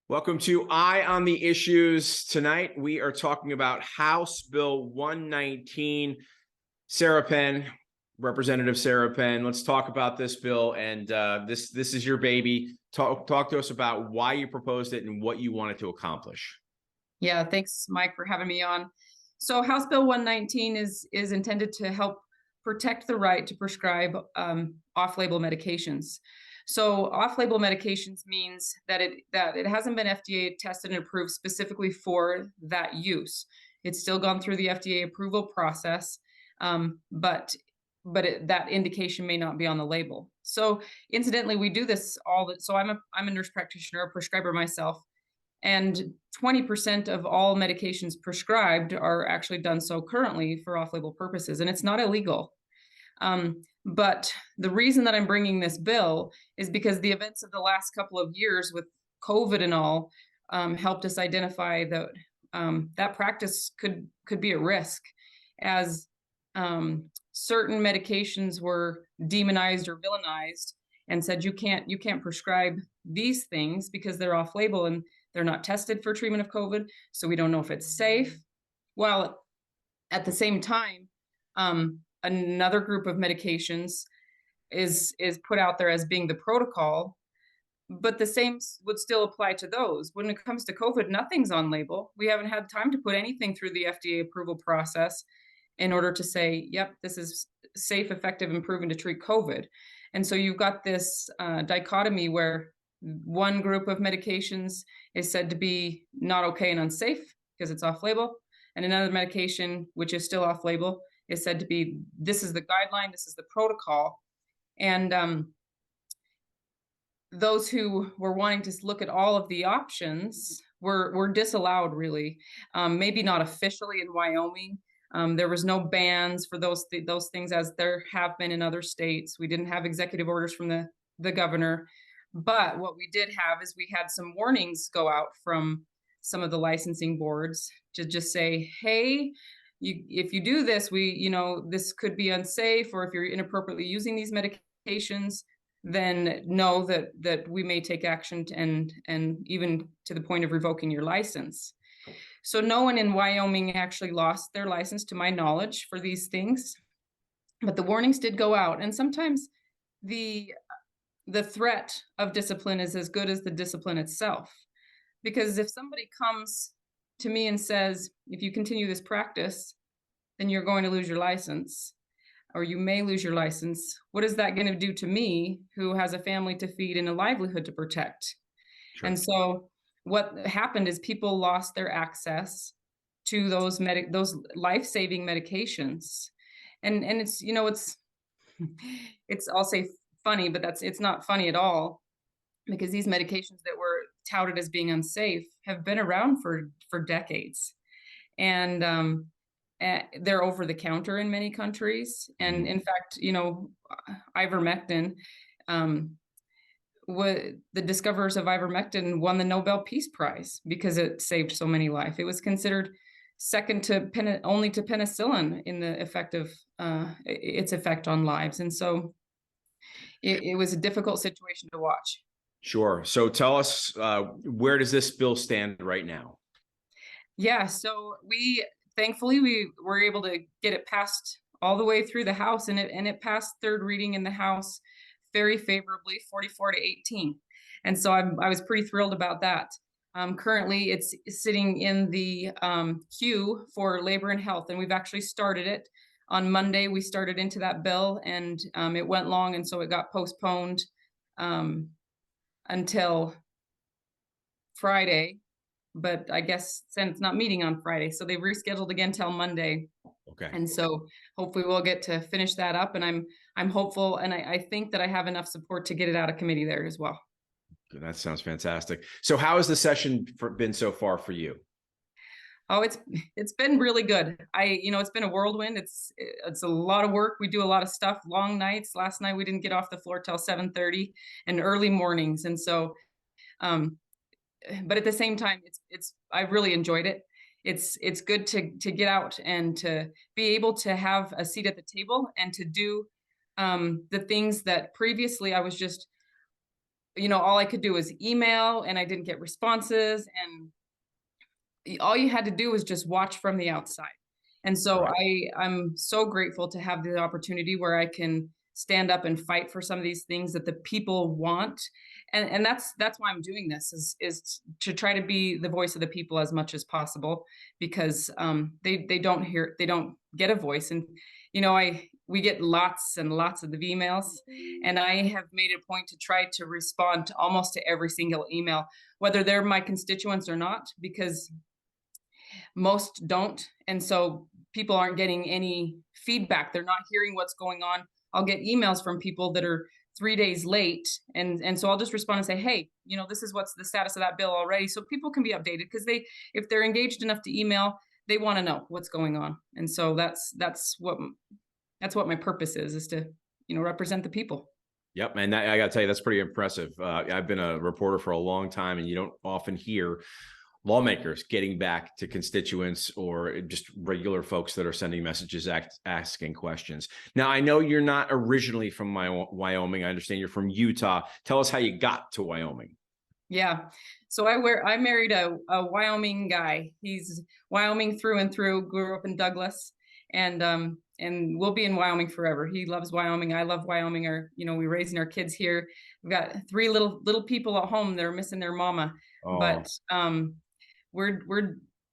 Welcome to Eye on the Issues. Tonight, we are talking about House Bill 119. Sarah Penn, Representative Sarah Penn. Let's talk about this bill. And this is your baby. Talk to us about why you proposed it and what you wanted to accomplish. Yeah, thanks, Mike, for having me on. So House Bill 119 is intended to help protect the right to prescribe off-label medications. So off-label medications means that it hasn't been FDA tested and approved specifically for that use. It's still gone through the FDA approval process, but that indication may not be on the label. So incidentally, we do this so I'm a nurse practitioner, a prescriber myself, and 20% of all medications prescribed are actually done so currently for off-label purposes, and it's not illegal. But the reason that I'm bringing this bill is because the events of the last couple of years with COVID and all helped us identify that that practice could be at risk, as certain medications were demonized or villainized and said you can't prescribe these things because they're off-label and they're not tested for treatment of COVID, so we don't know if it's safe. While at the same time, another group of medications is put out there as being the protocol, but the same would still apply to those. When it comes to COVID, nothing's on label. We haven't had time to put anything through the FDA approval process in order to say, yep, this is safe, effective, and proven to treat COVID. And so you've got this dichotomy where one group of medications is said to be not okay and unsafe because it's off-label, and another medication, which is still off-label, is said to be, this is the guideline, this is the protocol. And those who were wanting to look at all of the options were disallowed, really. Maybe not officially in Wyoming. There was no bans for those things, as there have been in other states. We didn't have executive orders from the governor. But what we did have is we had some warnings go out from some of the licensing boards to just say, hey, if you do this, this could be unsafe, or if you're inappropriately using these medications, then know that we may take action and even to the point of revoking your license. So no one in Wyoming actually lost their license, to my knowledge, for these things, but the warnings did go out. And sometimes the threat of discipline is as good as the discipline itself. Because if somebody comes to me and says, if you continue this practice, then you're going to lose your license, or you may lose your license, what is that going to do to me, who has a family to feed and a livelihood to protect? Sure. And so what happened is people lost their access to those life-saving medications. And it's, it's, I'll say funny, but it's not funny at all, because these medications that were touted as being unsafe have been around for decades. And they're over the counter in many countries. And in fact, ivermectin, the discoverers of ivermectin won the Nobel Peace Prize because it saved so many lives. It was considered second to only to penicillin in the its effect on lives. And so it was a difficult situation to watch. Sure. So tell us, where does this bill stand right now? Yeah, so thankfully we were able to get it passed all the way through the House, and it passed third reading in the House very favorably, 44-18. And so I was pretty thrilled about that. Currently, it's sitting in the queue for Labor and Health, and we've actually started it. On Monday, we started into that bill, and it went long, and so it got postponed until Friday. But I guess Senate's not meeting on Friday, so they've rescheduled again till Monday. Okay. And so hopefully we'll get to finish that up, and I'm hopeful, and I think that I have enough support to get it out of committee there as well. That sounds fantastic. So how has the session been so far for you? Oh, it's been really good. It's been a whirlwind. It's a lot of work. We do a lot of stuff, long nights. Last night we didn't get off the floor till 7:30, and early mornings. And so, but at the same time, I really enjoyed it. It's good to get out and to be able to have a seat at the table and to do the things that previously I was just all I could do was email, and I didn't get responses, and all you had to do was just watch from the outside. And so Right. I'm so grateful to have the opportunity where I can stand up and fight for some of these things that the people want. And that's why I'm doing this, is to try to be the voice of the people as much as possible, because they don't get a voice. And we get lots and lots of the emails, and I have made it a point to try to respond to almost to every single email, whether they're my constituents or not, because most don't. And so people aren't getting any feedback. They're not hearing what's going on. I'll get emails from people that are 3 days late. And so I'll just respond and say, hey, this is what's the status of that bill already. So people can be updated, because if they're engaged enough to email, they want to know what's going on. And so that's what my purpose is to, represent the people. Yep. And I got to tell you, that's pretty impressive. I've been a reporter for a long time, and you don't often hear lawmakers getting back to constituents or just regular folks that are sending messages, asking questions. Now, I know you're not originally from Wyoming. I understand you're from Utah. Tell us how you got to Wyoming. Yeah. So I married a Wyoming guy. He's Wyoming through and through, grew up in Douglas, and we'll be in Wyoming forever. He loves Wyoming. I love Wyoming. We're raising our kids here. We've got 3 little people at home that are missing their mama. Oh. But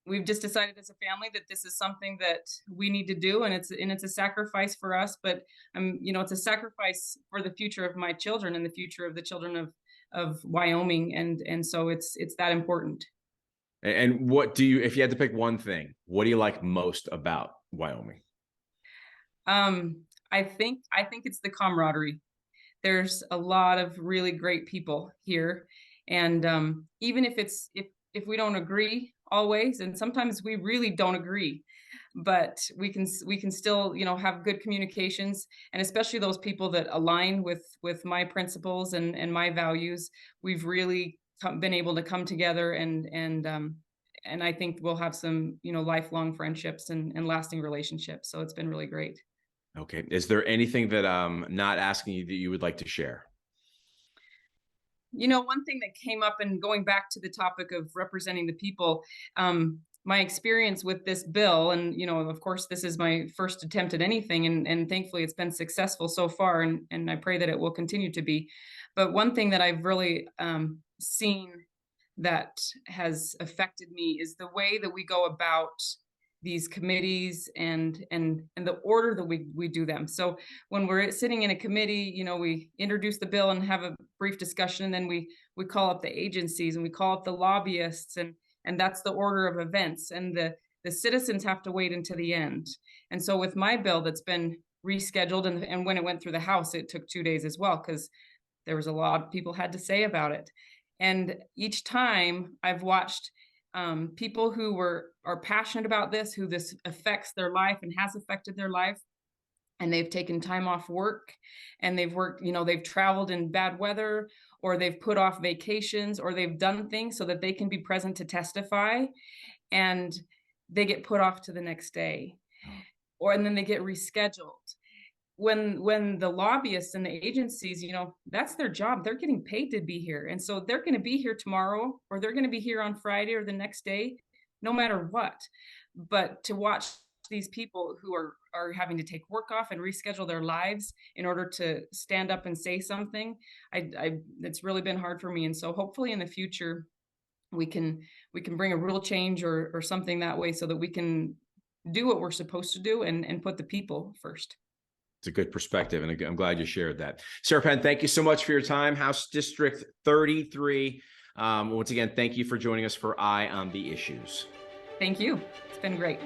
we've just decided as a family that this is something that we need to do, and it's a sacrifice for us, but it's a sacrifice for the future of my children and the future of the children of Wyoming, and so it's that important. And what do you, if you had to pick one thing, what do you like most about Wyoming? I think it's the camaraderie. There's a lot of really great people here, and even if we don't agree always, and sometimes we really don't agree, but we can still have good communications, and especially those people that align with my principles and my values. We've really been able to come together, and I think we'll have some lifelong friendships and lasting relationships. So it's been really great. Okay. Is there anything that I'm not asking you that you would like to share? One thing that came up, and going back to the topic of representing the people, my experience with this bill, and of course, this is my first attempt at anything, and thankfully it's been successful so far, and I pray that it will continue to be. But one thing that I've really seen that has affected me is the way that we go about these committees and the order that we do them. So when we're sitting in a committee, we introduce the bill and have a brief discussion, and then we call up the agencies and we call up the lobbyists, and that's the order of events, and the citizens have to wait until the end. And so with my bill that's been rescheduled, and when it went through the House, it took 2 days as well, because there was a lot people had to say about it. And each time I've watched people who are passionate about this, who this affects their life and has affected their life, and they've taken time off work, and they've worked, they've traveled in bad weather, or they've put off vacations, or they've done things so that they can be present to testify, and they get put off to the next day, and then they get rescheduled. When the lobbyists and the agencies, that's their job. They're getting paid to be here. And so they're going to be here tomorrow, or they're going to be here on Friday or the next day, no matter what. But to watch these people who are having to take work off and reschedule their lives in order to stand up and say something, it's really been hard for me. And so hopefully in the future, we can bring a real change or something that way, so that we can do what we're supposed to do and put the people first. It's a good perspective, and I'm glad you shared that. Sarah Penn, thank you so much for your time. House District 33. Once again, thank you for joining us for Eye on the Issues. Thank you. It's been great.